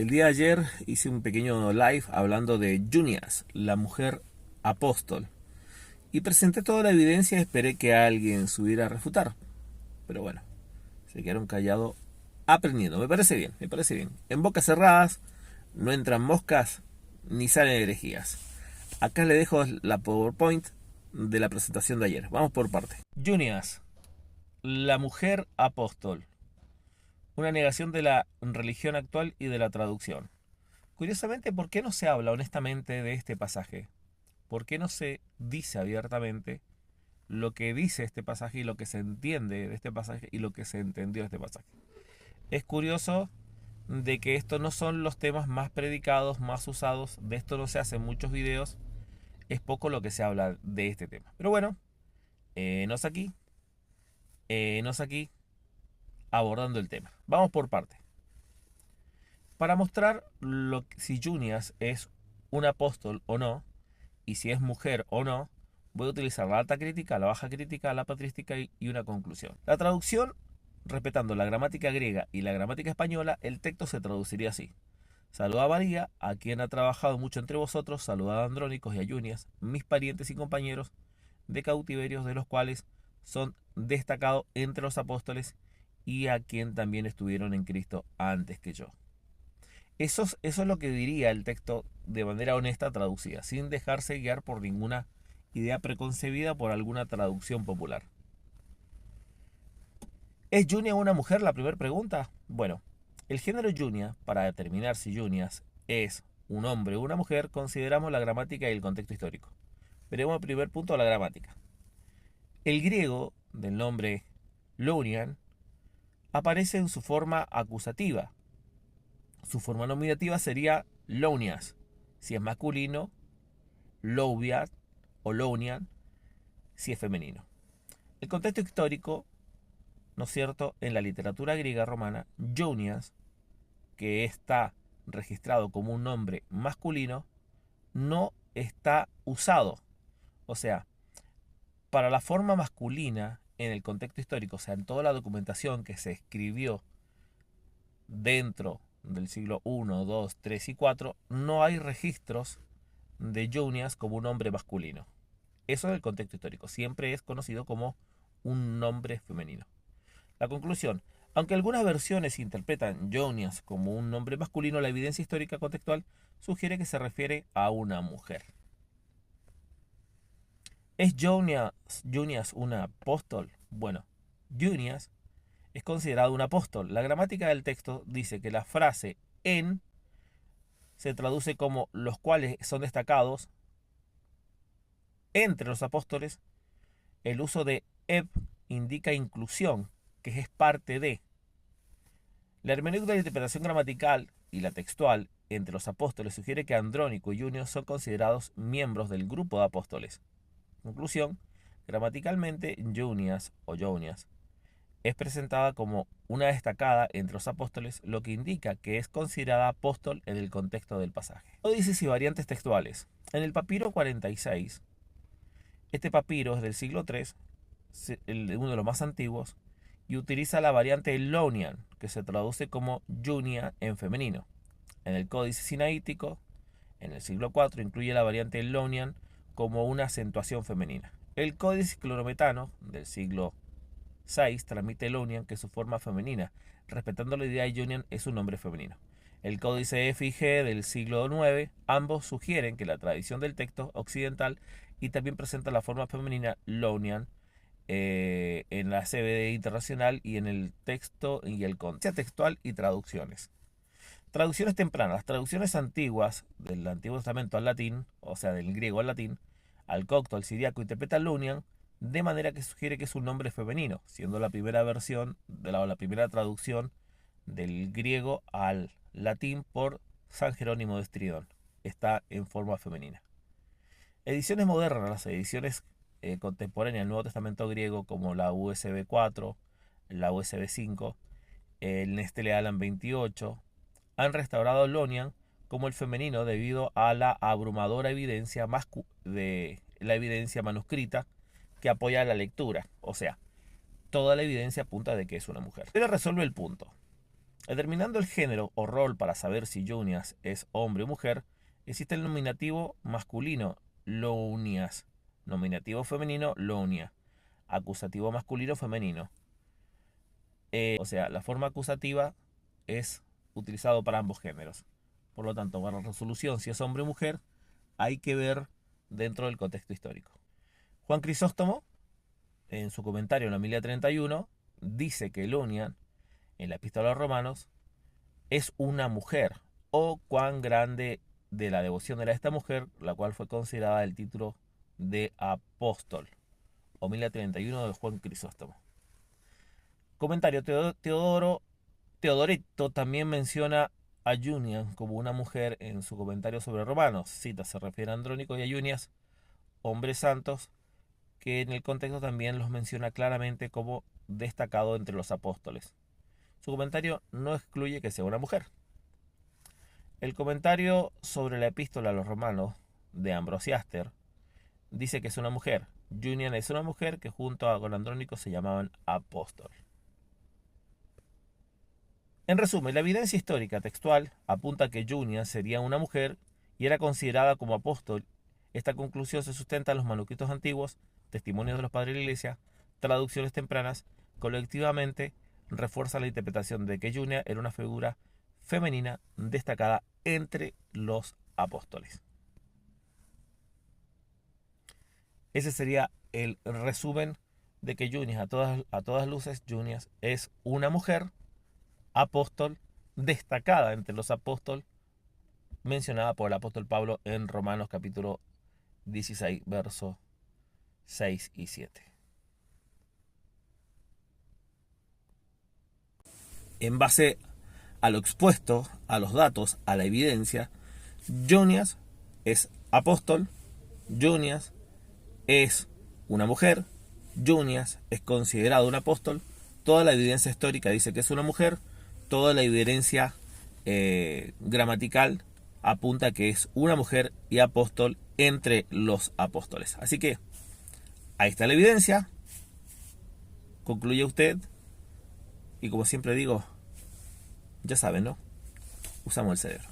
El día de ayer hice un pequeño live hablando de Junias, la mujer apóstol, y presenté toda la evidencia y esperé que alguien subiera a refutar. Pero bueno, se quedaron callados aprendiendo. Me parece bien, me parece bien. En bocas cerradas no entran moscas ni salen herejías. Acá le dejo la PowerPoint de la presentación de ayer. Vamos por parte. Junias, la mujer apóstol. Una negación de la religión actual y de la traducción. Curiosamente, ¿por qué no se habla honestamente de este pasaje? ¿Por qué no se dice abiertamente lo que dice este pasaje y lo que se entiende de este pasaje y lo que se entendió de este pasaje? Es curioso de que estos no son los temas más predicados, más usados. De esto no se hacen muchos videos. Es poco lo que se habla de este tema. Pero bueno, nos aquí, nos aquí abordando el tema. Vamos por parte. Para mostrar si Junias es un apóstol o no, y si es mujer o no, voy a utilizar la alta crítica, la baja crítica, la patrística y una conclusión. La traducción, respetando la gramática griega y la gramática española, el texto se traduciría así. Saludad a María, a quien ha trabajado mucho entre vosotros, saludad a Andrónicos y a Junias, mis parientes y compañeros de cautiverios, de los cuales son destacados entre los apóstoles y a quien también estuvieron en Cristo antes que yo. Eso es lo que diría el texto de manera honesta traducida, sin dejarse guiar por ninguna idea preconcebida por alguna traducción popular. ¿Es Junia una mujer? La primera pregunta. Bueno, el género Junia, para determinar si Junias es un hombre o una mujer, consideramos la gramática y el contexto histórico. Veremos el primer punto, la gramática. El griego del nombre Lounian aparece en su forma acusativa. Su forma nominativa sería Lounias. Si es masculino, Louviat o Lounian, si es femenino. El contexto histórico, ¿no es cierto? En la literatura griega romana, Junias, que está registrado como un nombre masculino, no está usado. O sea, para la forma masculina en el contexto histórico, o sea, en toda la documentación que se escribió dentro del siglo I, II, III y IV, no hay registros de Junias como un hombre masculino. Eso es el contexto histórico. Siempre es conocido como un nombre femenino. La conclusión. Aunque algunas versiones interpretan Jonias como un nombre masculino, la evidencia histórica contextual sugiere que se refiere a una mujer. ¿Es Junias un apóstol? Bueno, Junias es considerado un apóstol. La gramática del texto dice que la frase en se traduce como los cuales son destacados entre los apóstoles. El uso de eb indica inclusión, que es parte de. La hermenéutica de la interpretación gramatical y la textual entre los apóstoles sugiere que Andrónico y Junio son considerados miembros del grupo de apóstoles. Conclusión, gramaticalmente Junias o Jonias es presentada como una destacada entre los apóstoles, lo que indica que es considerada apóstol en el contexto del pasaje. Códices y variantes textuales. En el papiro 46, este papiro es del siglo III, uno de los más antiguos, y utiliza la variante Lonian, que se traduce como Junia en femenino. En el Códice Sinaítico, en el siglo IV, incluye la variante Lonian como una acentuación femenina. El Códice Clorometano del siglo VI transmite Lonian, que es su forma femenina, respetando la idea de Junian es un nombre femenino. El Códice F y G del siglo IX, ambos sugieren que la tradición del texto occidental y también presenta la forma femenina Lonian en la CBD internacional y en el texto y el contexto textual y traducciones. Traducciones tempranas. Las traducciones antiguas del Antiguo Testamento al latín, o sea, del griego al latín, al copto, al siriaco, interpretan Lunian de manera que sugiere que es un nombre femenino, siendo la primera versión, la primera traducción del griego al latín por San Jerónimo de Estridón. Está en forma femenina. Ediciones modernas, las ediciones contemporáneas del Nuevo Testamento griego, como la USB 4, la USB 5, el Nestlé Aland 28, han restaurado Lonian como el femenino debido a la abrumadora evidencia de la evidencia manuscrita que apoya la lectura. O sea, toda la evidencia apunta de que es una mujer. Pero resuelve el punto. Determinando el género o rol para saber si Junias es hombre o mujer, existe el nominativo masculino, Iounias, nominativo femenino, Ionia, acusativo masculino, femenino. O sea, la forma acusativa es utilizado para ambos géneros. Por lo tanto, para la resolución si es hombre o mujer, hay que ver dentro del contexto histórico. Juan Crisóstomo, en su comentario en la Homilia 31, dice que Ionia, en la Epístola a los Romanos, es una mujer, o cuán grande de la devoción era esta mujer, la cual fue considerada el título de apóstol. Homilia 31 de Juan Crisóstomo. Comentario, Teodoreto también menciona a Junias como una mujer en su comentario sobre Romanos. Cita, se refiere a Andrónico y a Junias, hombres santos, que en el contexto también los menciona claramente como destacado entre los apóstoles. Su comentario no excluye que sea una mujer. El comentario sobre la epístola a los romanos de Ambrosiaster dice que es una mujer. Junias es una mujer que junto con Andrónico se llamaban apóstol. En resumen, la evidencia histórica textual apunta a que Junias sería una mujer y era considerada como apóstol. Esta conclusión se sustenta en los manuscritos antiguos, testimonios de los padres de la Iglesia, traducciones tempranas. Colectivamente refuerza la interpretación de que Junias era una figura femenina destacada entre los apóstoles. Ese sería el resumen de que Junias, a todas luces, Junias es una mujer apóstol destacada entre los apóstoles, mencionada por el apóstol Pablo en Romanos capítulo 16, versos 6 y 7. En base a lo expuesto, a los datos, a la evidencia, Junias es apóstol, Junias es una mujer, Junias es considerado un apóstol, toda la evidencia histórica dice que es una mujer, toda la evidencia gramatical apunta a que es una mujer y apóstol entre los apóstoles. Así que ahí está la evidencia, concluye usted, y como siempre digo, ya saben, ¿no? Usamos el cerebro.